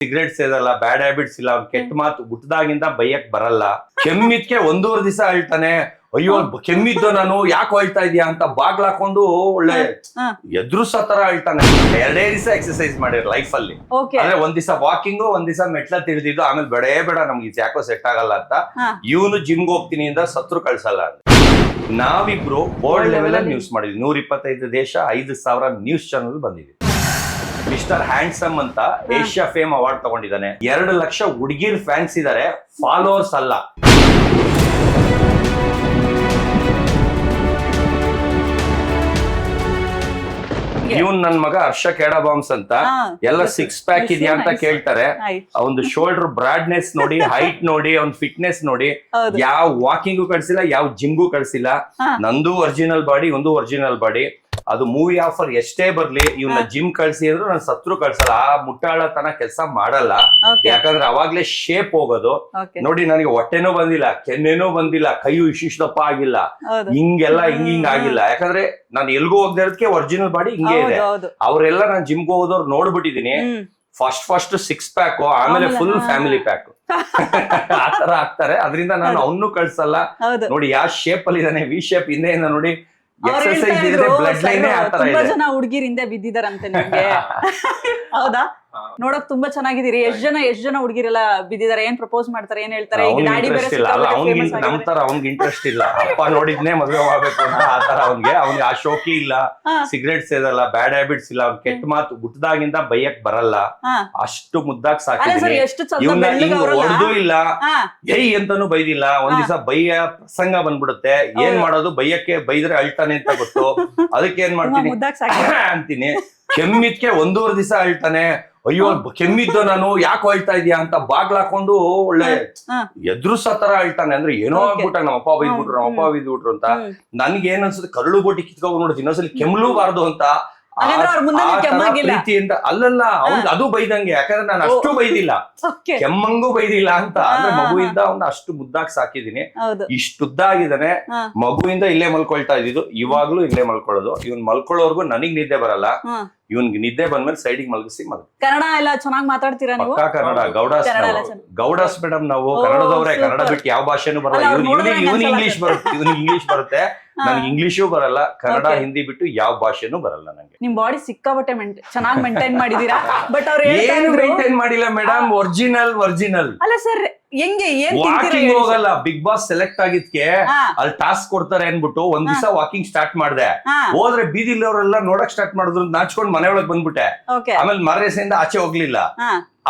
Cigarette ಸೇದಲ್ಲ, bad habits ಇಲ್ಲ, ಕೆಟ್ಟ ಮಾತು ಹುಟ್ಟದಾಗಿಂದ ಬೈಯಕ್ ಬರಲ್ಲ. ಕೆಮ್ಮಿದ್ಕೆ 1.5 ದಿವಸ ಹೇಳ್ತಾನೆ, ಅಯ್ಯೋ ಕೆಮ್ಮಿದ್ದು ನಾನು ಯಾಕೆ ಹೇಳ್ತಾ ಇದೀಯಾ ಅಂತ ಬಾಗ್ಲ ಹಾಕೊಂಡು ಒಳ್ಳೆ ಎದುರುಸೋ ತರ ಹೇಳ್ತಾನೆ. 2 ದಿವಸ ಎಕ್ಸರ್ಸೈಸ್ ಮಾಡಿರ್ ಲೈಫ್ ಅಲ್ಲಿ. ಅಂದ್ರೆ 1 ದಿವಸ ವಾಕಿಂಗು, 1 ದಿವಸ ಮೆಟ್ಲ ತಿಳಿದಿದ್ದು, ಆಮೇಲೆ ಬೇಡ ನಮ್ಗೆ ಯಾಕೋ ಸೆಟ್ ಆಗಲ್ಲ ಅಂತ ಇವನು ಜಿಮ್ಗೆ ಹೋಗ್ತೀನಿ ಇಂದ ಸತ್ರು ಕಳ್ಸಲ್ಲ ಅಂತ ನಾವಿಬ್ರು ವರ್ಲ್ಡ್ ಲೆವೆಲ್ ಅಲ್ಲಿ ನ್ಯೂಸ್ ಮಾಡಿದ್ವಿ. 125 ದೇಶ, 5,000 ನ್ಯೂಸ್ ಚಾನಲ್ ಬಂದಿದೆ. ಮಿಸ್ಟರ್ ಹ್ಯಾಂಡ್ಸಮ್ ಅಂತ ಏಷ್ಯಾ ಫೇಮ್ ಅವಾರ್ಡ್ ತಗೊಂಡಿದ್ದಾನೆ. 2 ಲಕ್ಷ ಹುಡುಗಿರ್ ಫ್ಯಾನ್ಸ್ ಇದಾರೆ, ಫಾಲೋವರ್ಸ್ ಅಲ್ಲ. ಇವನ್ ನನ್ ಮಗ ಹರ್ಷ ಕೇಡ ಬಾಂಬ್ಸ್ ಅಂತ ಎಲ್ಲ 6 ಪ್ಯಾಕ್ ಇದೆಯಾ ಅಂತ ಕೇಳ್ತಾರೆ. ಒಂದು ಶೋಲ್ಡರ್ ಬ್ರಾಡ್ನೆಸ್ ನೋಡಿ, ಹೈಟ್ ನೋಡಿ, ಅವ್ನ್ ಫಿಟ್ನೆಸ್ ನೋಡಿ, ಯಾವ ವಾಕಿಂಗು ಕಳ್ಸಿಲ್ಲ, ಯಾವ ಜಿಮ್ಗೂ ಕಳ್ಸಿಲ್ಲ. ನಂದು ಒರಿಜಿನಲ್ ಬಾಡಿ, ಒಂದು ಒರಿಜಿನಲ್ ಬಾಡಿ. ಅದು ಮೂವಿ ಆಫರ್ ಎಷ್ಟೇ ಬರ್ಲಿ, ಇವನ್ನ ಜಿಮ್ ಕಳ್ಸಿ ಅಂದ್ರು ನಾನು ಸತ್ರು ಕಳ್ಸಲ್ಲ. ಆ ಮುಟ್ಟಾಳತನ ಕೆಲಸ ಮಾಡಲ್ಲ. ಯಾಕಂದ್ರೆ ಅವಾಗ್ಲೇ ಶೇಪ್ ಹೋಗೋದು ನೋಡಿ. ನನಗೆ ಹೊಟ್ಟೆನೂ ಬಂದಿಲ್ಲ, ಕೆನ್ನೆನೂ ಬಂದಿಲ್ಲ, ಕೈಯು ಇಷ್ಟಿಷ್ಟಪ್ಪ ಆಗಿಲ್ಲ, ಹಿಂಗೆಲ್ಲ ಹಿಂಗ್ ಆಗಿಲ್ಲ. ಯಾಕಂದ್ರೆ ನಾನು ಎಲ್ಗೂ ಹೋಗದೆ ಇರೋದಕ್ಕೆ ಒರಿಜಿನಲ್ ಬಾಡಿ ಹಿಂಗೆ ಇದೆ. ಅವರೆಲ್ಲ ನಾನು ಜಿಮ್ಗೆ ಹೋಗೋದವ್ರು ನೋಡ್ಬಿಟ್ಟಿದೀನಿ. ಫಸ್ಟ್ 6 ಪ್ಯಾಕ್, ಆಮೇಲೆ ಫುಲ್ ಫ್ಯಾಮಿಲಿ ಪ್ಯಾಕ್ ಆತರ ಆಗ್ತಾರೆ. ಅದರಿಂದ ನಾನು ಅವನು ಕಳ್ಸಲ್ಲ. ನೋಡಿ ಯಾವ ಶೇಪ್ ಅಲ್ಲಿ ಇದಾನೆ, ವಿ ಶೇಪ್ ಹಿಂದೆಯಿಂದ ನೋಡಿ. ಎಕ್ಸರ್ಸೈಸ್ ಇದ್ರೆ ಬ್ಲಡ್ ಲೈನ್ ತುಂಬಾ ಜನ ಹುಡುಗಿರಿಂದ ಬಿದ್ದಿದಾರಂತೆ ನಿಮ್ಗೆ. ಹೌದಾ? ನೋಡಕ್ ತುಂಬಾ ಚೆನ್ನಾಗಿದ್ದೀರಿ. ಎಷ್ಟ್ ಜನ ಹುಡುಗಿರೆಲ್ಲ ಬಿದ್ದಿದಾರೆ? ಏನ್ ಪ್ರಪೋಸ್ ಮಾಡ್ತಾರೆ, ಏನ್ ಹೇಳ್ತಾರೆ? ನಮ್ತರ ಅವ್ನಿಗೆ ಇಂಟ್ರೆಸ್ಟ್ ಇಲ್ಲ. ಅಪ್ಪ ನೋಡಿದ್ನೆ ಮದುವೆ ಮಾಡ್ಬೇಕು ಅಂತ ಆತರ ಅವ್ನಿಗೆ ಆ ಶೋಕಿ ಇಲ್ಲ. ಸಿಗರೇಟ್ ಸೇದಲ್ಲ, ಬ್ಯಾಡ್ ಹ್ಯಾಬಿಟ್ಸ್ ಇಲ್ಲ, ಕೆಟ್ಟ ಮಾತು ಹುಟ್ಟದಾಗಿಂದ ಬೈಯಕ್ ಬರಲ್ಲ. ಅಷ್ಟು ಮುದ್ದಾಗ್ ಸಾಕಿದೀನಿ. ಇವ್ನ ಹಿಂಗ್ ಹೊಡೆದು ಇಲ್ಲ, ಏಯ್ ಅಂತಾನು ಬೈದಿಲ್ಲ. 1 ದಿವಸ ಬೈಯ ಪ್ರಸಂಗ ಬಂದ್ಬಿಡುತ್ತೆ. ಏನ್ ಮಾಡೋದು, ಬೈಯಕ್ಕೆ ಬೈದ್ರೆ ಅಳ್ತಾನೆ ಅಂತ ಗೊತ್ತು. ಅದಕ್ಕೆ ಏನ್ ಮಾಡ್ತೀನಿ ಅಂತೀನಿ. ಕೆಮ್ಮಿದ್ಕೆ 1.5 ದಿವಸ ಹೇಳ್ತಾನೆ, ಅಯ್ಯೋ ಕೆಮ್ಮಿದ್ದು ನಾನು ಯಾಕೆ ಹೇಳ್ತಾ ಇದೀಯಾ ಅಂತ ಬಾಗ್ಲ ಹಾಕೊಂಡು ಒಳ್ಳೆ ಎದುರುಸೋ ತರ ಹೇಳ್ತಾನೆ. ಅಂದ್ರೆ ಏನೋ ಆಗ್ಬಿಟ್ಟ, ನಮ್ಮಪ್ಪ ಬೈದ್ಬಿಟ್ರು ಅಂತ. ನನ್ಗೆ ಏನ್ ಅನ್ಸುತ್ತೆ, ಕರಳು ಬೋಟಿ ಕಿತ್ಕೊಂಡ್ ನೋಡುದು, ಇನ್ನೊಂದ್ಸಲಿ ಕೆಮ್ಲೂಬಾರ್ದು ಅಂತ ಪ್ರೀತಿಯಿಂದ. ಅಲ್ಲಲ್ಲ, ಅವ್ನ್ ಅದು ಬೈದಂಗೆ. ಯಾಕಂದ್ರೆ ನಾನು ಅಷ್ಟು ಬೈದಿಲ್ಲ, ಕೆಮ್ಮಂಗೂ ಬೈದಿಲ್ಲ ಅಂತ. ಅಂದ್ರೆ ಮಗುವಿಂದ ಅವ್ನ ಅಷ್ಟು ಮುದ್ದಾಗಿ ಸಾಕಿದೀನಿ. ಇಷ್ಟುದ್ದಾಗಿದ್ದಾನೆ. ಮಗುವಿಂದ ಇಲ್ಲೇ ಮಲ್ಕೊಳ್ತಾ ಇದ್ದಿದ್ದು, ಇವಾಗ್ಲೂ ಇಲ್ಲೇ ಮಲ್ಕೊಳ್ಳೋದು. ಇವ್ನ್ ಮಲ್ಕೊಳ್ಳೋರ್ಗು ನನಗ್ ನಿದ್ದೆ ಬರಲ್ಲ. ಇವನ್ಗೆ ನಿದ್ದೆ ಬಂದ್ಮೇಲೆ ಸೈಡಿಗೆ ಮಲಗಿಸಿ ಕನ್ನಡ ಎಲ್ಲ ಚೆನ್ನಾಗಿ ಮಾತಾಡ್ತೀರಾ ನೀವು? ಕನ್ನಡ ಗೌಡಾಸ್ ಮೇಡಮ್ ನಾವು ಕನ್ನಡದವ್ರೆ. ಕನ್ನಡ ಬಿಟ್ಟು ಯಾವ ಭಾಷೆನೂ ಬರಲ್ಲ. ಇವನ್ ಇಂಗ್ಲಿಷ್ ಬರುತ್ತೆ, ನನ್ಗೆ ಇಂಗ್ಲಿಷು ಬರಲ್ಲ. ಕನ್ನಡ ಹಿಂದಿ ಬಿಟ್ಟು ಯಾವ ಭಾಷೆನೂ ಬರಲ್ಲ ನಂಗೆ. ನಿಮ್ ಬಾಡಿ ಸಿಕ್ಕಾಪಟ್ಟೆ ಚೆನ್ನಾಗಿ ಮೇಂಟೈನ್ ಮಾಡಿದೀರಾ. ಬಟ್ ಅವ್ರು ಏನು ಮೇಂಟೈನ್ ಮಾಡಿಲ್ಲ ಮೇಡಮ್, ಒರಿಜಿನಲ್. ಅಲ್ಲ ಸರ್, ಹೆಂಗೆ ವಾಕಿಂಗ್ ಹೋಗಲ್ಲ. ಬಿಗ್ ಬಾಸ್ ಸೆಲೆಕ್ಟ್ ಆಗಿದ್ಕೆ ಅಲ್ಲಿ ಟಾಸ್ಕ್ ಕೊಡ್ತಾರೆ ಅನ್ಬಿಟ್ಟು 1 ದಿವಸ ವಾಕಿಂಗ್ ಸ್ಟಾರ್ಟ್ ಮಾಡ್ದೆ. ಹೋದ್ರೆ ಬೀದಿಲವರೆಲ್ಲ ನೋಡಕ್ ಸ್ಟಾರ್ಟ್ ಮಾಡಿದ್ರು, ನಾಚ್ಕೊಂಡ್ ಮನೆ ಒಳಗ್ ಬಂದ್ಬಿಟ್ಟೆ. ಆಮೇಲೆ ಮರದೇಸೆಯಿಂದ ಆಚೆ ಹೋಗ್ಲಿಲ್ಲ.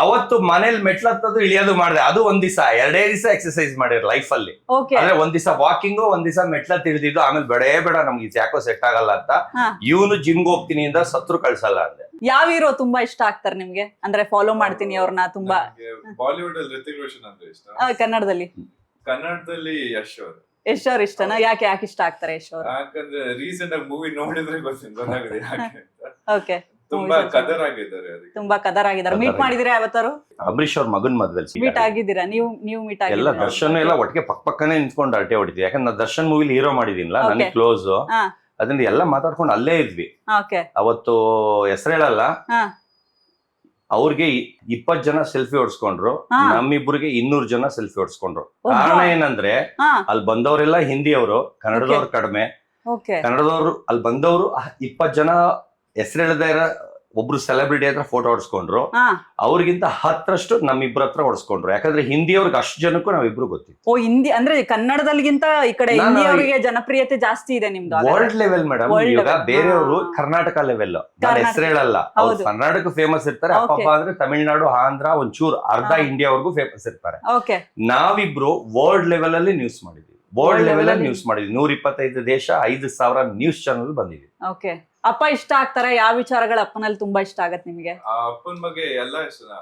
ಅವತ್ತು ಮನೇಲಿ ಮೆಟ್ಲತ್ತದು ಇಳಿಯೋದು ಮಾಡಿದೆ. ಅದು 1 ದಿವಸ, 2 ದಿವಸ ಎಕ್ಸರ್ಸೈಸ್ ಮಾಡಿರ್ ಲೈಫ್ ಅಲ್ಲಿ. ಅಂದ್ರೆ 1 ದಿವಸ ವಾಕಿಂಗು, 1 ದಿವಸ ಮೆಟ್ಲ ತಿಳಿದಿದ್ದು, ಆಮೇಲೆ ಬೇಡ ನಮ್ಗೆ ಯಾಕೋ ಸೆಟ್ ಆಗಲ್ಲ ಅಂತ ಇವನು ಜಿಮ್ಗೆ ಹೋಗ್ತೀನಿ ಇಂದ ಸತ್ರು ಕಳ್ಸಲ್ಲ ಅಂದೆ. ಯಾವ ಹೀರೋ ತುಂಬಾ ಇಷ್ಟ ಆಗ್ತಾರೆ ನಿಮ್ಗೆ? ಅಂದ್ರೆ ಫಾಲೋ ಮಾಡ್ತೀನಿ ಅವ್ರನ್ನ ತುಂಬಾ. ಬಾಲಿವುಡ್ ಅಲ್ಲಿ ಋತಿಕ್ ರೋಷನ್ ಅಂದ್ರೆ ಇಷ್ಟ. ಕನ್ನಡದಲ್ಲಿ ಯಶ್ ಅವ್ರ ಇಷ್ಟನಾ? ಯಾಕೆ ಇಷ್ಟ ಆಗ್ತಾರೆ ಯಶ್ ಅವ್ರು? ಯಾಕಂದ್ರೆ ರೀಸೆಂಟ್ ಆಗಿ ಮೂವಿ ನೋಡಿದ್ರೆ ಗೊತ್ತಾಗುತ್ತೆ ಯಾಕೆ ಅಂತ. ತುಂಬಾ ಕದರ್ ಆಗಿದ್ದಾರೆ. ಮೀಟ್ ಮಾಡಿದಿರಾ ಯಾವತ್ತಾರು? ಅಂಬರೀಶ್ ಅವ್ರ ಮಗನ್ ಮದ್ವೆಲ್ ಮೀಟ್ ಆಗಿದ್ದೀರಾ? ನೀವು ಮೀಟ್ ಆಗಿದ್ದೀರಾ? ಎಲ್ಲ ದರ್ಶನ್ ಎಲ್ಲ ಒಟ್ಟಿಗೆ ಪಕ್ಕನೆ ನಿಂತ್ಕೊಂಡು ಅರಟೆ ಹೊಡಿತೀವಿ. ಯಾಕಂದ್ರೆ ನಾನು ದರ್ಶನ್ ಮೂವಿಲಿ ಹೀರೋ ಮಾಡಿದೀನಿಲ್ಲ, ನನಗೆ ಕ್ಲೋಸ್. ಅದನ್ನ ಎಲ್ಲ ಮಾತಾಡ್ಕೊಂಡು ಅಲ್ಲೇ ಇದ್ವಿ. ಅವತ್ತು ಹೆಸರು ಹೇಳಲ್ಲ, ಅವ್ರಿಗೆ 20 ಜನ ಸೆಲ್ಫಿ ಹೊಡ್ಸ್ಕೊಂಡ್ರು, ನಮ್ಮಿಬ್ರಿಗೆ 200 ಜನ ಸೆಲ್ಫಿ ಹೊಡ್ಸ್ಕೊಂಡ್ರು. ಕಾರಣ ಏನಂದ್ರೆ ಅಲ್ಲಿ ಬಂದವರೆಲ್ಲ ಹಿಂದಿಯವರು, ಕನ್ನಡದವ್ರು ಕಡಿಮೆ. ಕನ್ನಡದವ್ರು ಅಲ್ಲಿ ಬಂದವರು 20 ಜನ ಹೆಸರು ಹೇಳದ ಒಬ್ರು ಸೆಲೆಬ್ರಿಟಿ ಹತ್ರ ಫೋಟೋ ಹೊಡ್ಸ್ಕೊಂಡ್ರು. ಅವ್ರಿಗಿಂತ 10ರಷ್ಟು ನಮ್ಮಿಬ್ರ ಹತ್ರ ಹೊಡ್ಸ್ಕೊಂಡ್ರು. ಯಾಕಂದ್ರೆ ಹಿಂದಿಯವ್ರಿಗೆ ಅಷ್ಟು ಜನಕ್ಕೂ ನಾವಿಬ್ರು ಗೊತ್ತಿತ್ತು. ಹಿಂದಿ ಅಂದ್ರೆ ಕನ್ನಡದಲ್ಲಿಗಿಂತ ಈ ಕಡೆ ಹಿಂದಿಯವರಿಗೆ ಜನಪ್ರಿಯತೆ ಜಾಸ್ತಿ ಇದೆ ನಿಮ್ದು. World level madam. ಈಗ ಬೇರೆಯವರು ಕರ್ನಾಟಕ ಲೆವೆಲ್, ನಾನು ಹೆಸರು ಹೇಳಲ್ಲ. ಅವ್ರು ಕರ್ನಾಟಕ ಫೇಮಸ್ ಇರ್ತಾರೆ, ಅಪ್ಪ ಅಂದ್ರೆ ತಮಿಳ್ನಾಡು, ಆಂಧ್ರ, ಒಂಚೂರು ಅರ್ಧ ಇಂಡಿಯಾವರೆಗೂ ಫೇಮಸ್ ಇರ್ತಾರೆ. ನಾವಿಬ್ರು ವರ್ಲ್ಡ್ ಲೆವೆಲ್ ಅಲ್ಲಿ ನ್ಯೂಸ್ ಮಾಡಿದ್ವಿ. 125 ದೇಶ, 5,000 ನ್ಯೂಸ್ ಚಾನಲ್ ಬಂದಿದೆ. ಅಪ್ಪ ಇಷ್ಟ ಆಗ್ತಾರೆ? ಯಾವ ವಿಚಾರಗಳು ಅಪ್ಪನಲ್ಲಿ ತುಂಬಾ ಇಷ್ಟ ಆಗತ್ತೆ ನಿಮ್ಗೆ? ಅಪ್ಪನ ಬಗ್ಗೆ ಎಲ್ಲ ಇಷ್ಟ.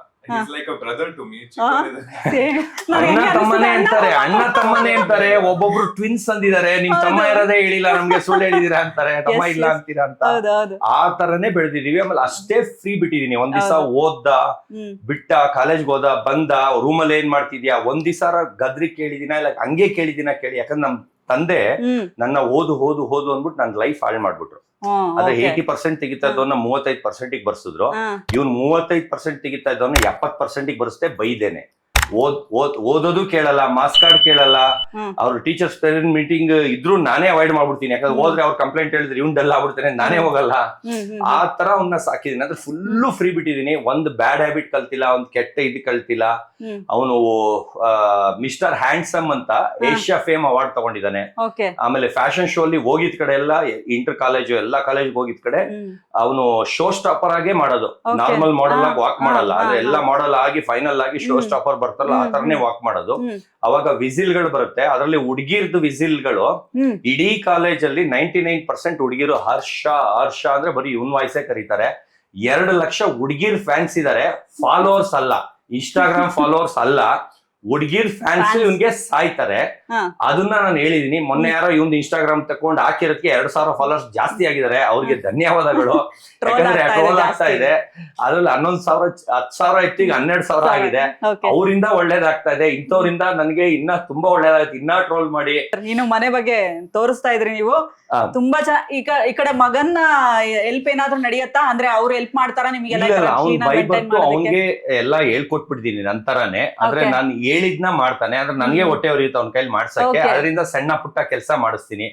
ಅಣ್ಣ ತಮ್ಮನೇ ಅಂತಾರೆ. ಒಬ್ಬೊಬ್ರು ಟ್ವಿನ್ಸ್ ಅಂದಿದ್ದಾರೆ. ನಿಮ್ ತಮ್ಮ ಇರೋದೇ ಹೇಳಿಲ್ಲ ನಮ್ಗೆ, ಸುಳ್ಳು ಹೇಳಿದೀರಾ ಅಂತಾರೆ. ತಮ್ಮ ಇಲ್ಲ ಅಂತೀರಾ ಅಂತ. ಆ ತರನೇ ಬೆಳೆದಿದೀವಿ. ಆಮೇಲೆ ಅಷ್ಟೇ ಫ್ರೀ ಬಿಟ್ಟಿದೀನಿ. 1 ದಿವಸ ಓದ್ದ, ಬಿಟ್ಟ, ಕಾಲೇಜ್ಗೆ ಹೋದ, ಬಂದ, ರೂಮಲ್ಲಿ ಏನ್ ಮಾಡ್ತಿದ್ಯಾ, 1 ದಿವಸ ಗದ್ರಿ ಕೇಳಿದಿನ ಇಲ್ಲ ಹಂಗೆ ಕೇಳಿದಿನ ಕೇಳಿ. ಯಾಕಂದ್ರೆ ನಮ್ ತಂದೆ ನನ್ನ ಓದು ಅಂದ್ಬಿಟ್ಟು ನನ್ ಲೈಫ್ ಹಾಳು ಮಾಡ್ಬಿಟ್ರು. ಅದೇ 80% ತೆಗಿತಾ ಇದ್ದವನ್ನ 35% ಬರ್ಸಿದ್ರು. ಇವ್ನು 35% ತೆಗಿತಾ ಇದ್ದವನ್ನ 70% ಬರ್ಸ್ದೆ ಬೈದೇನೆ. ಓದೋದು ಕೇಳಲ್ಲ, ಮಾರ್ಕ್ಸ್ ಕಾರ್ಡ್ ಕೇಳಲ್ಲ. ಅವ್ರ ಟೀಚರ್ಸ್ ಪೇರೆಂಟ್ ಮೀಟಿಂಗ್ ಇದ್ರು ನಾನೇ ಅವಾಯ್ಡ್ ಮಾಡ್ಬಿಡ್ತೀನಿ. ಯಾಕಂದ್ರೆ ಹೋದ್ರೆ ಅವ್ರ ಕಂಪ್ಲೇಂಟ್ ಹೇಳಿದ್ರೆ ಇವ್ನ್ ಡಲ್ ಆಗ್ಬಿಡ್ತಾನೆ, ನಾನೇ ಹೋಗಲ್ಲ. ಆ ತರ ಅವ್ನ ಸಾಕಿದೀನಿ. ಅಂದ್ರೆ ಫುಲ್ಲು ಫ್ರೀ ಬಿಟ್ಟಿದೀನಿ. ಒಂದ್ ಬ್ಯಾಡ್ ಹ್ಯಾಬಿಟ್ ಕಲ್ತಿಲ್ಲ, ಒಂದ್ ಕೆಟ್ಟ ಇದು ಕಲ್ತಿಲ್ಲ. ಅವನು ಮಿಸ್ಟರ್ ಹ್ಯಾಂಡ್ಸಮ್ ಅಂತ ಏಷ್ಯಾ ಫೇಮ್ ಅವಾರ್ಡ್ ತಗೊಂಡಿದ್ದಾನೆ. ಆಮೇಲೆ ಫ್ಯಾಷನ್ ಶೋ ಅಲ್ಲಿ ಹೋಗಿದ್ ಕಡೆ ಎಲ್ಲ, ಇಂಟರ್ ಕಾಲೇಜು ಎಲ್ಲಾ ಕಾಲೇಜ್ ಹೋಗಿದ್ ಕಡೆ ಅವನು ಶೋ ಸ್ಟಾಪರ್ ಆಗೇ ಮಾಡೋದು. ನಾರ್ಮಲ್ ಮಾಡೆಲ್ ಆಗಿ ವಾಕ್ ಮಾಡಲ್ಲ, ಅಂದ್ರೆ ಎಲ್ಲಾ ಮಾಡೆಲ್ ಆಗಿ ಫೈನಲ್ ಆಗಿ ಶೋ ಸ್ಟಾಪರ್ ಬರ್ತಾರಲ್ಲ ಆ ತರನೇ ವಾಕ್ ಮಾಡೋದು. ಅವಾಗ ವಿಸಿಲ್ಗಳು ಬರುತ್ತೆ, ಅದರಲ್ಲಿ ಹುಡುಗಿರ್ದು ವಿಸಿಲ್ಗಳು ಇಡೀ ಕಾಲೇಜಲ್ಲಿ 99% ಹುಡುಗಿರು ಹರ್ಷ ಅಂದ್ರೆ ಬರೀ ಇವನ್ ವಾಯ್ಸೇ ಕರೀತಾರೆ. 2 ಲಕ್ಷ ಹುಡುಗಿರ್ ಫ್ಯಾನ್ಸ್ ಇದಾರೆ, ಫಾಲೋವರ್ಸ್ ಅಲ್ಲ, ಇನ್ಸ್ಟಾಗ್ರಾಮ್ ಫಾಲೋವರ್ಸ್ ಅಲ್ಲ, ಹುಡುಗಿರ್ ಫ್ಯಾನ್ಸ್ ಇವ್ನ್ಗೆ ಸಾಯ್ತಾರೆ. ಅದನ್ನ ನಾನು ಹೇಳಿದೀನಿ. ಮೊನ್ನೆ ಯಾರೋ ಇವ್ನ್ ಇನ್ಸ್ಟಾಗ್ರಾಮ್ ತಕೊಂಡ್ ಹಾಕಿರೋದಕ್ಕೆ 2,000 ಫಾಲೋವರ್ಸ್ ಜಾಸ್ತಿ ಆಗಿದ್ದಾರೆ. ಅವ್ರಿಗೆ ಧನ್ಯವಾದಗಳು. ಯಾಕಂದ್ರೆ ಟ್ರೋಲ್ ಆಗ್ತಾ ಇದೆ. ಅದ್ರಲ್ಲಿ 11,000 10,000 ಇತ್ತು, ಈಗ 12,000 ಆಗಿದೆ. ಅವರಿಂದ ಒಳ್ಳೇದಾಗ್ತಾ ಇದೆ. ಇಂಥವ್ರಿಂದ ನನ್ಗೆ ಇನ್ನ ತುಂಬಾ ಒಳ್ಳೇದಾಗುತ್ತೆ. ಇನ್ನ ಟ್ರೋಲ್ ಮಾಡಿ. ನೀನು ಮನೆ ಬಗ್ಗೆ ತೋರಿಸ್ತಾ ಇದ್ರಿ ನೀವು ತುಂಬಾ ಈ ಕಡೆ ಮಗನ್ನ ಹೆಲ್ಪ್ ಏನಾದ್ರು ನಡೆಯತ್ತಾ? ಅಂದ್ರೆ ಅವ್ರು ಹೆಲ್ಪ್ ಮಾಡ್ತಾರ ನಿಮ್ಗೆಲ್ಲ? ಅವ್ನಿಗೆ ಎಲ್ಲಾ ಹೇಳ್ಕೊಟ್ಬಿಟ್ಟಿದೀನಿ ನಂತರನೇ. ಆದ್ರೆ ನಾನು ಹೇಳಿದ್ನ ಮಾಡ್ತಾನೆ. ಆದ್ರೆ ನನ್ಗೆ ಹೊಟ್ಟೆ ಉರಿಯುತ್ತೆ ಅವ್ನ ಕೈಲಿ ಮಾಡ್ಸಕ್ಕೆ. ಅದರಿಂದ ಸಣ್ಣ ಪುಟ್ಟ ಕೆಲಸ ಮಾಡಿಸ್ತೀನಿ.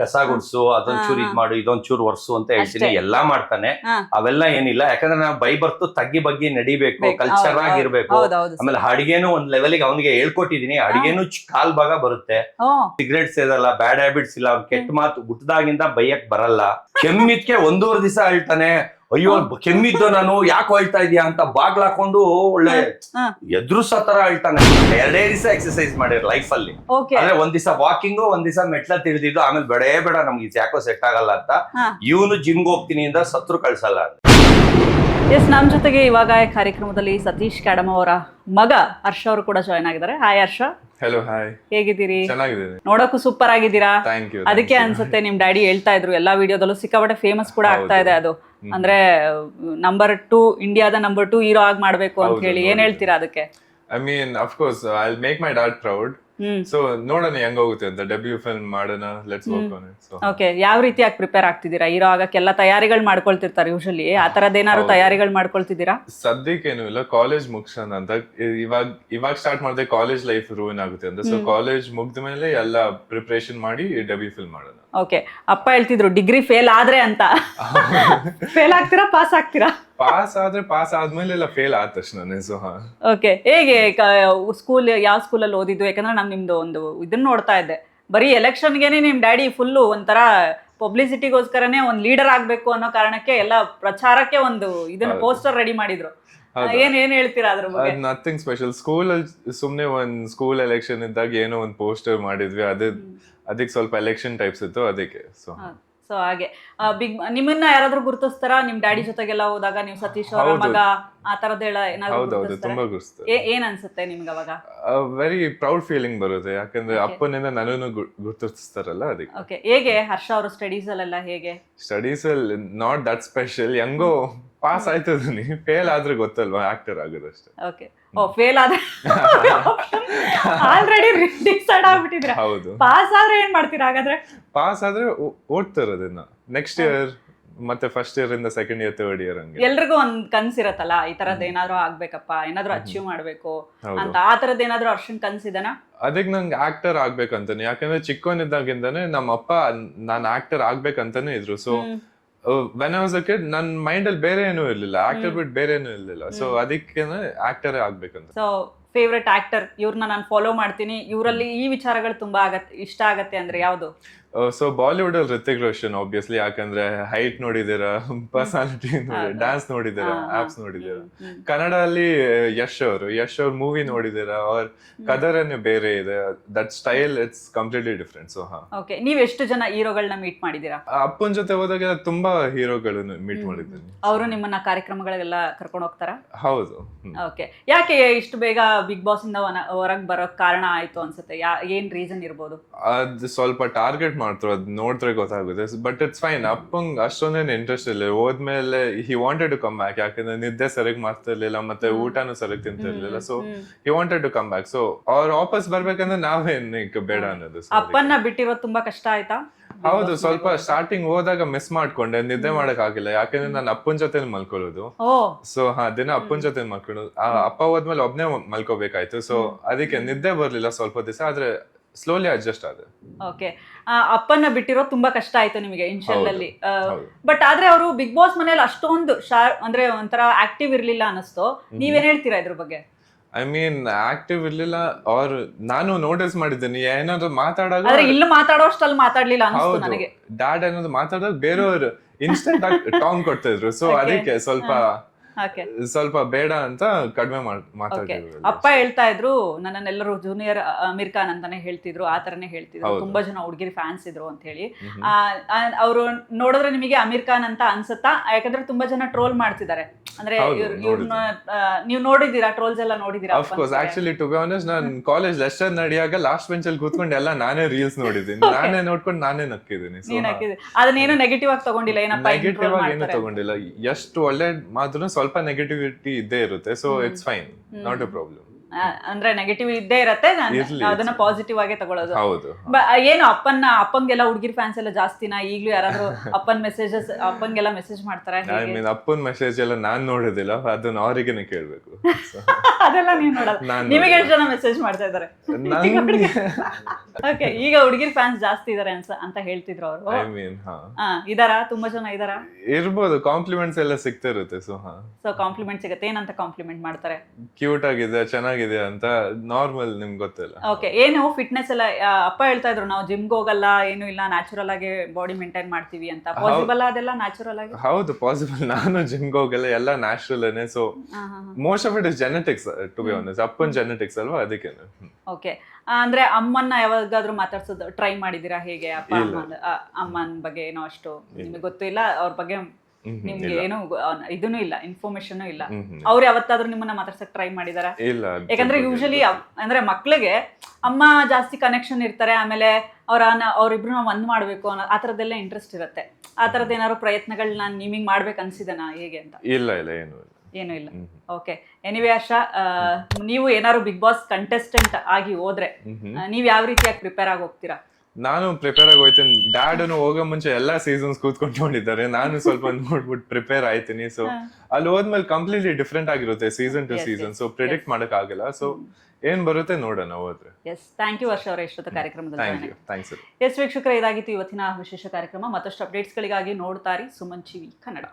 ಕಸ ಗುಡ್ಸು, ಅದೊಂದ್ ಚೂರು ಇದ್ ಮಾಡು, ಇದೊಂದ್ ಚೂರು ಒರ್ಸು ಅಂತ ಹೇಳ್ತೀನಿ. ಎಲ್ಲಾ ಮಾಡ್ತಾನೆ. ಅವೆಲ್ಲ ಏನಿಲ್ಲ. ಯಾಕಂದ್ರೆ ನಾವು ಬರ್ತು ತಗ್ಗಿ ಬಗ್ಗಿ ನಡಿಬೇಕು, ಕಲ್ಚರ್ ಆಗಿರ್ಬೇಕು. ಆಮೇಲೆ ಅಡಿಗೆನು ಒಂದ್ ಲೆವೆಲ್ಗೆ ಅವ್ನಿಗೆ ಹೇಳ್ಕೊಟ್ಟಿದೀನಿ. ಅಡಿಗೆನು ಕಾಲ್ ಭಾಗ ಬರುತ್ತೆ. ಸಿಗರೇಟ್ ಸೇದಲ್ಲ, ಬ್ಯಾಡ್ ಹ್ಯಾಬಿಟ್ಸ್ ಇಲ್ಲ. ಕೆಟ್ಟ ಮಾತು ಹುಟ್ಟದಾಗಿಂದ ಬೈಯಕ್ ಬರಲ್ಲ. ಕೆಮ್ಮಿದ್ಕೆ 1.5 ದಿವಸ ಹೇಳ್ತಾನೆ, ಅಯ್ಯೋ ಕೆಮ್ಮಿದ್ದು ನಾನು ಯಾಕೆ ಹೇಳ್ತಾ ಇದೀಯಾ ಅಂತ ಬಾಗ್ಲ ಹಾಕೊಂಡು ಒಳ್ಳೆ ಎದುರುಸ ತರ ಹೇಳ್ತಾನೆ. 2 ದಿವಸ ಎಕ್ಸರ್ಸೈಸ್ ಮಾಡಿರ್ ಲೈಫ್ ಅಲ್ಲಿ. ಅಂದ್ರೆ 1 ದಿವಸ ವಾಕಿಂಗು, 1 ದಿವಸ ಮೆಟ್ಲ ತಿಳಿದಿದ್ದು. ಆಮೇಲೆ ಬೇಡ ನಮ್ಗೆ ಯಾಕೋ ಸೆಟ್ ಆಗಲ್ಲ ಅಂತ ಇವನು ಜಿಮ್ಗೆ ಹೋಗ್ತೀನಿ ಅಂತ ಸತ್ರು ಕಳ್ಸಲ್ಲ ಅಂತ. ಎಸ್, ನಮ್ ಜೊತೆಗೆ ಇವಾಗ ಕಾರ್ಯಕ್ರಮದಲ್ಲಿ ಸತೀಶ್ ಕ್ಯಾಡಮ್ ಅವರ ಮಗ ಹರ್ಷ ಅವರು ಕೂಡ ಜಾಯ್ನ್ ಆಗಿದ್ದಾರೆ. ಹಾಯ್ ಹರ್ಷ. Hello, hi. ಹೇಗಿದ್ದೀರಿ? ಚೆನ್ನಾಗಿದ್ದೀನಿ. ನೋಡಕ್ಕೂ ಸೂಪರ್ ಆಗಿದ್ದೀರಾ. Thank you. ಅದಕ್ಕೆ ಅನ್ಸುತ್ತೆ ನಿಮ್ ಡ್ಯಾಡಿ ಹೇಳ್ತಾ ಇದ್ರು ಎಲ್ಲಾ ವಿಡಿಯೋದಲ್ಲೂ ಸಿಕ್ಕಾಪಟ್ಟೆ ಫೇಮಸ್ ಕೂಡ ಆಗ್ತಾ ಇದೆ ಅದು. ಅಂದ್ರೆ ನಂಬರ್ 2 ಇಂಡಿಯಾದ ನಂಬರ್ 2 ಹೀರೋ ಆಗಿ ಮಾಡ್ಬೇಕು ಅಂತ ಹೇಳಿ. ಏನ್ ಹೇಳ್ತೀರಾ ಅದಕ್ಕೆ? I mean of course I will make my dad proud. So ನೋಡೋಣ ಹೆಂಗ್ ಹೋಗುತ್ತೆ ಅಂತ. ಡೆಬ್ಯೂ ಫಿಲ್ಮ್ ಮಾಡೋಣ, let's work on it. Okay, ಯಾವ ರೀತಿಯಾಗಿ ಪ್ರಿಪೇರ್ ಆಗ್ತಿದ್ದೀರಾ? ಹೀರೋ ಆಗಕ್ಕೆಲ್ಲ ತಯಾರಿಗಳು ಮಾಡ್ಕೊಳ್ತಿರ್ತಾರೆ ಯೂಶಲಿ. ಆ ತರದೇನಾದ್ರು ತಯಾರಿಗಳು ಮಾಡ್ಕೊಳ್ತಿದ್ದೀರಾ? ಸದ್ಯಕ್ಕೇನು ಇಲ್ಲ. ಕಾಲೇಜ್ ಮುಗ್ಸೋಣ ಅಂತ ಇವಾಗ ಸ್ಟಾರ್ಟ್ ಮಾಡಿದ್ರೆ ಕಾಲೇಜ್ ಲೈಫ್ ರೂನ್ ಆಗುತ್ತೆ ಅಂತ. ಸೊ ಕಾಲೇಜ್ ಮುಗ್ದ ಮೇಲೆ ಎಲ್ಲ ಪ್ರಿಪರೇಷನ್ ಮಾಡಿ ಡೆಬ್ಯೂ ಫಿಲ್ಮ್ ಮಾಡೋಣ. ಓಕೆ, ಅಪ್ಪ ಹೇಳ್ತಿದ್ರು ಡಿಗ್ರಿ ಫೇಲ್ ಆದ್ರೆ ಅಂತ. ಫೇಲ್ ಆಗ್ತೀರಾ, ಪಾಸ್ ಆಗ್ತೀರಾ? ಪಾಸ್ ಆದ್ರೆ ಪಾಸ್ ಆದ್ಮೇಲೆ ಎಲ್ಲ ಫೇಲ್ ಆದ ತಕ್ಷಣ. ಸೊ ಓಕೆ, ಹೇಗೆ ಸ್ಕೂಲ್, ಯಾವ ಸ್ಕೂಲಲ್ಲಿ ಓದಿದ್ದು? ಯಾಕಂದ್ರೆ ನಾನು ನಿಮ್ದು ಒಂದು ಇದನ್ನ ನೋಡ್ತಾ ಇದ್ದೆ, ಬರೀ ಎಲೆಕ್ಷನ್ಗೆನೆ ನಿಮ್ ಡ್ಯಾಡಿ ಫುಲ್ಲು ಒಂಥರ ಪಬ್ಲಿಸಿಟಿಗೋಸ್ಕರನೇ ಒಂದ್ ಲೀಡರ್ ಆಗ್ಬೇಕು ಅನ್ನೋ ಕಾರಣಕ್ಕೆ ಎಲ್ಲ ಪ್ರಚಾರಕ್ಕೆ ಒಂದು ಇದನ್ನ ಪೋಸ್ಟರ್ ರೆಡಿ ಮಾಡಿದ್ರು. ಏನ್ ಹೇಳ್ತೀರಾ ಅದ್ರ ಬಗ್ಗೆ? Nothing special. ಸ್ಕೂಲ್ ಅಲ್ಲಿ ಸುಮ್ನೆ ಒಂದ್ ಸ್ಕೂಲ್ ಎಲೆಕ್ಷನ್ ಇದ್ದಾಗ ಏನೋ ಒಂದ್ ಪೋಸ್ಟರ್ ಮಾಡಿದ್ವಿ. ಅದಕ್ಕೆ ಸ್ವಲ್ಪ ಎಲೆಕ್ಷನ್ ಟೈಪ್ಸ್ ಇತ್ತು, ಅದಕ್ಕೆ. ಸೊ ಹಾಗೆ ನಿಮ್ಮನ್ನ ಯಾರಾದ್ರೂ ಗುರುತಿಸ್ತಾರ? ನಿಮ್ ಡ್ಯಾಡಿ ಜೊತೆಗೆಲ್ಲ ಹೋದಾಗ ನೀವು ಸತೀಶ್ ಅವರ ಮಗ ಆ ತರದೆಲ್ಲ ಹೌದೌದು, ತುಂಬಾ ಗುರುತಿಸ್ತಾರೆ. ಏನ್ ಅನ್ಸುತ್ತೆ ನಿಮ್ಗೆ ಅವಾಗ? ವೆರಿ ಪ್ರೌಡ್ ಫೀಲಿಂಗ್ ಬರುತ್ತೆ. ಯಾಕಂದ್ರೆ ಅಪ್ಪನಿಂದ ನನ್ನನ್ನು ಗುರುತಿಸ್ತಾರಲ್ಲ, ಅದಕ್ಕೆ. ಓಕೆ, ಹೇಗೆ ಹರ್ಷ ಅವರು ಸ್ಟಡೀಸ್ ಅಲ್ಲೆಲ್ಲ ಹೇಗೆ? ಸ್ಟಡೀಸ್ ಅಲ್ಲಿ ನಾಟ್ ದಟ್ ಸ್ಪೆಷಲ್. ಹೆಂಗೋ ಪಾಸ್ ಆಯ್ತದನಿ. ಫೇಲ್ ಆದ್ರೆ ಗೊತ್ತಲ್ವಾ, ಆಕ್ಟರ್ ಆಗೋದಷ್ಟೇ. ಓಕೆ, ಫೇಲ್ ಆದ್ರೆ ಆಲ್ರೆಡಿ ಡಿಸೈಡ್ ಆಗ್ಬಿಟ್ಟಿದ್ರೆ. ಹೌದು. ಪಾಸ್ ಆದ್ರೆ ಏನ್ ಮಾಡ್ತೀರಾ ಹಾಗಾದ್ರೆ? ಪಾಸ್ ಆದ್ರೆ ಓದ್ತಾರದನ್ನ ನೆಕ್ಸ್ಟ್ ಇಯರ್, ಮತ್ತೆ ಫಸ್ಟ್ ಇಯರ್ ಇಂದ ಸೆಕೆಂಡ್ ಇಯರ್, ಥರ್ಡ್ ಇಯರ್ ಹಂಗೆ. ಎಲ್ರಿಗೂ ಒಂದ್ ಕನ್ಸಿರತ್ತಲ್ಲ, ಈ ತರದ್ ಏನಾದ್ರು ಆಗ್ಬೇಕಪ್ಪ, ಏನಾದ್ರು ಅಚೀವ್ ಮಾಡ್ಬೇಕು ಅಂತ. ಆ ತರದ್ ಏನಾದ್ರು ಹರ್ಷನ್ ಕನ್ಸಿದನ? ಅದಕ್ಕೆ ನಂಗೆ ಆಕ್ಟರ್ ಆಗ್ಬೇಕಂತಾನೆ. ಯಾಕಂದ್ರೆ ಚಿಕ್ಕವನಿದ್ದಾಗಿಂದಾನೆ ನಮ್ಮ ಅಪ್ಪ ನಾನ್ ಆಕ್ಟರ್ ಆಗ್ಬೇಕಂತಾನೆ ಇದ್ರು. So when I was a kid ನನ್ನ ಮೈಂಡ್ ಅಲ್ಲಿ ಬೇರೆ ಏನೂ ಇರ್ಲಿಲ್ಲ, ಆಕ್ಟರ್ ಬಿಟ್ಟು ಬೇರೆ ಏನೂ ಇರ್ಲಿಲ್ಲ. ಸೊ ಅದಕ್ಕೆ ಆಕ್ಟರ್ ಆಗ್ಬೇಕಂತ. ಸೊ ಫೇವ್ರೆಟ್ ಆಕ್ಟರ್, ಇವ್ರನ್ನ ನಾನು ಫಾಲೋ ಮಾಡ್ತೀನಿ, ಇವರಲ್ಲಿ ಈ ವಿಚಾರಗಳು ತುಂಬಾ ಇಷ್ಟ ಆಗತ್ತೆ ಅಂದ್ರೆ ಯಾವ್ದು? ಸೊ ಬಾಲಿವುಡ್ ಅಲ್ಲಿ ರಿತಿಕ್ ರೋಷನ್ ಆಬ್ವಿಯಸ್ಲಿ. ಯಾಕಂದ್ರೆ ಹೈಟ್ ನೋಡಿದಿರ, ಪರ್ಸನಾಲಿಟಿ ನೋಡಿದಿರ, ಡ್ಯಾನ್ಸ್ ನೋಡಿದಿರ, ಆಪ್ಸ್ ನೋಡಿದಿರ. ಕನ್ನಡ ಅಲ್ಲಿ ಯಶ್ ಅವ್ರ ಮೂವಿ ನೋಡಿದಿರ. ಅವ್ರ ಕದರನೇ ಬೇರೆ ಇದೆ. That style it's completely different. So okay, ನೀವ್ ಎಷ್ಟು ಜನ ಹೀರೋಗಳನ್ನ ಮೀಟ್ ಮಾಡಿದೀರಾ? ಅಪ್ಪನ ಜೊತೆ ಹೋದಾಗ ತುಂಬಾ ಹೀರೋಗಳನ್ನು ಮೀಟ್ ಮಾಡಿದ್ದೀನಿ. ಅವರು ನಿಮ್ಮನ್ನ ಕಾರ್ಯಕ್ರಮಗಳಿಗೆಲ್ಲ ಕರ್ಕೊಂಡು ಹೋಗ್ತಾರ? ಹೌದು. ಓಕೆ, ಯಾಕೆ ಇಷ್ಟು ಬೇಗ ಬಿಗ್ ಬಾಸ್ ಇಂದ ಹೊರಗ್ ಬರೋಕ್ ಕಾರಣ ಆಯ್ತು ಅನ್ಸುತ್ತೆ? ಏನ್ ರೀಸನ್ ಇರ್ಬೋದು? ಅದ್ ಸ್ವಲ್ಪ ಟಾರ್ಗೆಟ್ ಮಾಡ್ತಾರೆ, ಅದ್ ನೋಡಿದ್ರೆ ಗೊತ್ತಾಗುತ್ತೆ. But it's fine. ಅಪ್ಪಂಗ್ ಅಷ್ಟೊಂದೇನು ಇಂಟ್ರೆಸ್ಟ್ ಇಲ್ಲ. ಹೋದ್ಮೇಲೆ he wanted to come back, ಯಾಕಂದ್ರೆ ನಿದ್ದೆ ಸರಿಯಾಗಿ ಮಾಡ್ತಿರ್ಲಿಲ್ಲ, ಮತ್ತೆ ಊಟನೂ ಸರಿಯಾಗಿ ತಿಂತಿರ್ಲಿಲ್ಲ. So he wanted to come back. So ಅವ್ರು ವಾಪಸ್ ಬರ್ಬೇಕಂದ್ರೆ ನಾವೇನ್ ಬೇಡ ಅನ್ನೋದು. ಅಪ್ಪನ್ನ ಬಿಟ್ಟಿರೋದು ತುಂಬಾ ಕಷ್ಟ ಆಯ್ತಾ? ಹೌದು, ಸ್ವಲ್ಪ ಸ್ಟಾರ್ಟಿಂಗ್ ಹೋದಾಗ ಮಿಸ್ ಮಾಡ್ಕೊಂಡೆ, ನಿದ್ದೆ ಮಾಡಕ್ ಆಗಿಲ್ಲ, ಯಾಕಂದ್ರೆ ನಾನು ಅಪ್ಪನ ಜೊತೆ ಮಲ್ಕೊಳ್ಳೋದು. ಸೊ ದಿನ ಅಪ್ಪನ ಜೊತೆ ಮಲ್ಕೊಳ್ಳೋದು. ಅಪ್ಪ ಹೋದ್ಮೇಲೆ ಒಬ್ನೇ ಮಲ್ಕೋಬೇಕಾಯ್ತು. ಸೊ ಅದಕ್ಕೆ ನಿದ್ದೆ ಬರ್ಲಿಲ್ಲ ಸ್ವಲ್ಪ ದಿವಸ, ಆದ್ರೆ ಸ್ಲೋಲಿ ಅಡ್ಜಸ್ಟ್ ಆದೆ. ಓಕೆ, ಅಪ್ಪನ್ನ ಬಿಟ್ಟಿರೋದು ತುಂಬಾ ಕಷ್ಟ ಆಯ್ತು ನಿಮಗೆ ಇನ್ಶಿಯಲ್ ಅಲ್ಲಿ. ಬಟ್ ಆದ್ರೆ ಅವರು ಬಿಗ್ ಬಾಸ್ ಮನೇಲಿ ಅಷ್ಟೊಂದು ಅಂದ್ರೆ ಒಂಥರ ಆಕ್ಟಿವ್ ಇರ್ಲಿಲ್ಲ ಅನಿಸ್ತು. ನೀವೇನ್ ಹೇಳ್ತೀರಾ ಇದ್ರ ಬಗ್ಗೆ? ಐ ಮೀನ್ ಆಕ್ಟಿವ್ ಇರ್ಲಿಲ್ಲ, ಅವ್ರು ನಾನು ನೋಟಿಸ್ ಮಾಡಿದ್ದೀನಿ. ಏನಾದ್ರು ಮಾತಾಡೋದು ಇಲ್ಲಿ ಮಾತಾಡೋಷ್ಟಲ್ಲಿ ಮಾತಾಡ್ಲಿಲ್ಲ ಅನಿಸ್ತು ನನಗೆ. ಡ್ಯಾಡ್ ಏನಾದ್ರು ಮಾತಾಡೋದು ಬೇರೆಯವ್ರು ಇನ್ಸ್ಟೆಂಟ್ ಆಗಿ ಟಾಂಗ್ ಕೊಡ್ತಿದ್ರು. ಸೊ ಅದಕ್ಕೆ ಸ್ವಲ್ಪ ಬೇಡ ಅಂತ ಕಡಿಮೆ ಮಾತಾಡ್ತಿದ್ರು. ಅಪ್ಪ ಹೇಳ್ತಾ ಇದ್ರು, ನನ್ನನ್ನೆಲ್ಲರೂ ಜೂನಿಯರ್ ಅಮೀರ್ ಖಾನ್ ಅಂತಾನೆ ಹೇಳ್ತಿದ್ರು, ಆ ತರನೇ ಹೇಳ್ತಿದ್ರು. ತುಂಬಾ ಜನ ಹುಡುಗಿರಿ ಫ್ಯಾನ್ಸ್ ಇದ್ರು ಅಂತ ಹೇಳಿ. ಅವ್ರು ನೋಡಿದ್ರೆ ನಿಮಗೆ ಅಮೀರ್ ಖಾನ್ ಅಂತ ಅನ್ಸುತ್ತಾ? ಯಾಕಂದ್ರೆ ತುಂಬಾ ಜನ ಟ್ರೋಲ್ ಮಾಡ್ತಿದ್ದಾರೆ. ಅಂದ್ರೆ ನೀವು ನೋಡಿದೀರಾ ಟ್ರೋಲ್ಸ್ ಎಲ್ಲ ನೋಡಿದೀರಾ? Of course. Actually to be honest, ನಾನು ಕಾಲೇಜ್ ಲೆಕ್ಚರ್ ನಡೆಯುವಾಗ ಲಾಸ್ಟ್ ಬೆಂಚ್ ಅಲ್ಲಿ ಕೂತ್ಕೊಂಡು ಎಲ್ಲ ನಾನೇ ರೀಲ್ಸ್ ನೋಡಿದ್ದೀನಿ, ನಾನೇ ನೋಡ್ಕೊಂಡು ನಾನೇ ನಕ್ಕಿದ್ದೀನಿ. ಅದನ್ನೇನು ನೆಗೆಟಿವ್ ಆಗಿ ತಗೊಂಡಿಲ್ಲ? ಏನಪ್ಪಾ ನೆಗೆಟಿವ್ ಆಗಿ ಏನು ತಗೊಂಡಿಲ್ಲ. ಎಷ್ಟು ಒಳ್ಳೆ ಮಾತ್ರ ಸ್ವಲ್ಪ ನೆಗೆಟಿವಿಟಿ ಇದ್ದೇ ಇರುತ್ತೆ. So it's fine, not A problem. ಅಂದ್ರೆ ನೆಗೆಟಿವ್ ಇದ್ದೇ ಇರತ್ತೆ, ಅದನ್ನ ಪಾಸಿಟಿವ್ ಆಗಿ ತಗೊಳ್ಳೋದು. ಹೌದು. ಏನು ಅಪ್ಪಂಗೆಲ್ಲ ಹುಡುಗಿರ್ ಫ್ಯಾನ್ಸ್ ಎಲ್ಲ ಜಾಸ್ತಿನಾ? ಈಗ್ಲೂ ಯಾರಾದ್ರೂ ಅಪ್ಪಂಗೆಲ್ಲ ಮೆಸೇಜ್ ಮಾಡ್ತಾರ? ಐ ಮೀನ್ ಅಪ್ಪನ್ ಮೆಸೇಜ್ ಎಲ್ಲ ನಾನ್ ನೋಡೋದಿಲ್ಲ, ಅದನ್ನ ಅವರಿಗೆನೆ ಕೇಳ್ಬೇಕು. ಅದೆಲ್ಲ ನೀವು ನೋಡಲ್ಲ? ನಿಮಗೆ ಎಷ್ಟು ಜನ ಮೆಸೇಜ್ ಮಾಡ್ತಾ ಇದಾರೆ? ಓಕೆ, ಈಗ ಹುಡುಗಿರ್ ಫ್ಯಾನ್ಸ್ ಜಾಸ್ತಿ ಇದಾರೆ ಅಂತ ಹೇಳ್ತಿದ್ರು ಅವರು. ಐ ಮೀನ್ ಇದಾರಾ? ತುಂಬಾ ಜನ ಇದಾರಾ? ಇರ್ಬೋದು. ಕಾಂಪ್ಲಿಮೆಂಟ್ಸ್ ಎಲ್ಲ ಸಿಗ್ತಾ ಇರುತ್ತೆ. ಸೊ ಕಾಂಪ್ಲಿಮೆಂಟ್ ಸಿಗುತ್ತೆ. ಏನಂತ ಕಾಂಪ್ಲಿಮೆಂಟ್ ಮಾಡ್ತಾರೆ? ಕ್ಯೂಟ್ ಆಗಿದೆ, ಚೆನ್ನಾಗಿದೆ ಅಂತ. ನಾರ್ಮಲ್, ನಿಮ್ಗೆ ಗೊತ್ತಿಲ್ಲ. ಓಕೆ, ಏನು ಫಿಟ್ನೆಸ್ ಎಲ್ಲ ಅಪ್ಪ ಹೇಳ್ತಾ ಇದ್ರು, ನಾವು ಜಿಮ್ಗೆ ಹೋಗಲ್ಲ, ಏನು ಇಲ್ಲ, ನ್ಯಾಚುರಲ್ ಆಗಿ ಬಾಡಿ ಮೇಂಟೈನ್ ಮಾಡ್ತೀವಿ ಅಂತ. ಪಾಸಿಬಲ್ ಅದೆಲ್ಲ ನ್ಯಾಚುರಲ್ ಆಗಿ? ಹೌದು, ಪಾಸಿಬಲ್. ನಾನು ಜಿಮ್ಗೆ ಹೋಗಲ್ಲ, ಎಲ್ಲ natural. So most of it is genetics, to be honest. ಅಪ್ಪನ್ ಜೆನೆಟಿಕ್ಸ್ ಅಲ್ವಾ, ಅದಕ್ಕೆ. ಓಕೆ, ಅಂದ್ರೆ ಅಮ್ಮನ್ನ ಯಾವಾಗಾದ್ರೂ ಮಾತಾಡ್ಸೋದು ಟ್ರೈ ಮಾಡಿದೀರಾ? ಹೇಗೆ ಅಮ್ಮನ ಬಗ್ಗೆ ಏನೋ ಅಷ್ಟು ನಿಮಗೆ ಗೊತ್ತು ಇಲ್ಲ, ಅವ್ರ ಬಗ್ಗೆ ನಿಮ್ಗೆ ಏನು ಇದನ್ನು ಇಲ್ಲ, ಇನ್ಫಾರ್ಮೇಶನ್ ಇಲ್ಲ. ಅವ್ರು ಯಾವತ್ತಾದ್ರೂ ನಿಮ್ಮನ್ನ ಮಾತಾಡ್ಸಕ್ ಟ್ರೈ ಮಾಡಿದಾರ? ಇಲ್ಲ. ಯಾಕಂದ್ರೆ ಯೂಶಲಿ ಅಂದ್ರೆ ಮಕ್ಳಿಗೆ ಅಮ್ಮ ಜಾಸ್ತಿ ಕನೆಕ್ಷನ್ ಇರ್ತಾರೆ, ಆಮೇಲೆ ಅವ್ರಿಬ್ರು ಒಂದ್ ಮಾಡ್ಬೇಕು ಅನ್ನೋ ಆ ತರದ್ದೆಲ್ಲ ಇಂಟ್ರೆಸ್ಟ್ ಇರುತ್ತೆ. ಆ ತರದ್ ಏನಾದ್ರು ಪ್ರಯತ್ನಗಳನ್ನ ನಿಮಗೆ ಮಾಡ್ಬೇಕು ಅನ್ಸಿದನಾ ಹೇಗೆ ಅಂತ? ಇಲ್ಲ, ಏನು ಇಲ್ಲ. ಓಕೆ, ಎನಿವೇ ಆಶಾ, ನೀವು ಏನಾದ್ರು ಬಿಗ್ ಬಾಸ್ ಕಂಟೆಸ್ಟೆಂಟ್ ಆಗಿ ಹೋದ್ರೆ ನೀವ್ ಯಾವ ರೀತಿಯಾಗಿ ಪ್ರಿಪೇರ್ ಆಗಿ ಹೋಗ್ತೀರಾ? ನಾನು ಪ್ರಿಪೇರ್ ಆಗಿ ಹೋಯ್ತೀನಿ. ಡ್ಯಾಡ್ ಹೋಗೋ ಮುಂಚೆ ಎಲ್ಲಾ ಸೀಸನ್ಸ್ ಕೂತ್ಕೊಂಡಿದ್ದಾರೆ, ನಾನು ಸ್ವಲ್ಪ ನೋಡ್ಬಿಟ್ಟು ಪ್ರಿಪೇರ್ ಆಯ್ತೀನಿ. ಸೊ ಅಲ್ಲಿ ಹೋದ್ಮೇಲೆ ಕಂಪ್ಲೀಟ್ಲಿ ಡಿಫ್ರೆಂಟ್ ಆಗಿರುತ್ತೆ season two season. So predict ಮಾಡಕ್ ಆಗಲ್ಲ. ಸೊ ಏನ್ ಬರುತ್ತೆ ನೋಡೋಣ ಹೋದ್ರೆ. ಥ್ಯಾಂಕ್ ಯು ವರ್ಷ ಅವರ ಇಷ್ಟೊತ್ತು ಕಾರ್ಯಕ್ರಮದಲ್ಲಿ. ಥ್ಯಾಂಕ್ಸ್. ವೀಕ್ಷಕರೇ, ಇದಾಗಿತ್ತು ಇವತ್ತಿನ ವಿಶೇಷ ಕಾರ್ಯಕ್ರಮ. ಮತ್ತಷ್ಟು ಅಪ್ಡೇಟ್ಸ್ಗಳಿಗಾಗಿ ನೋಡ್ತಾರಿ ಸುಮನ್ ಟಿವಿ ಕನ್ನಡ.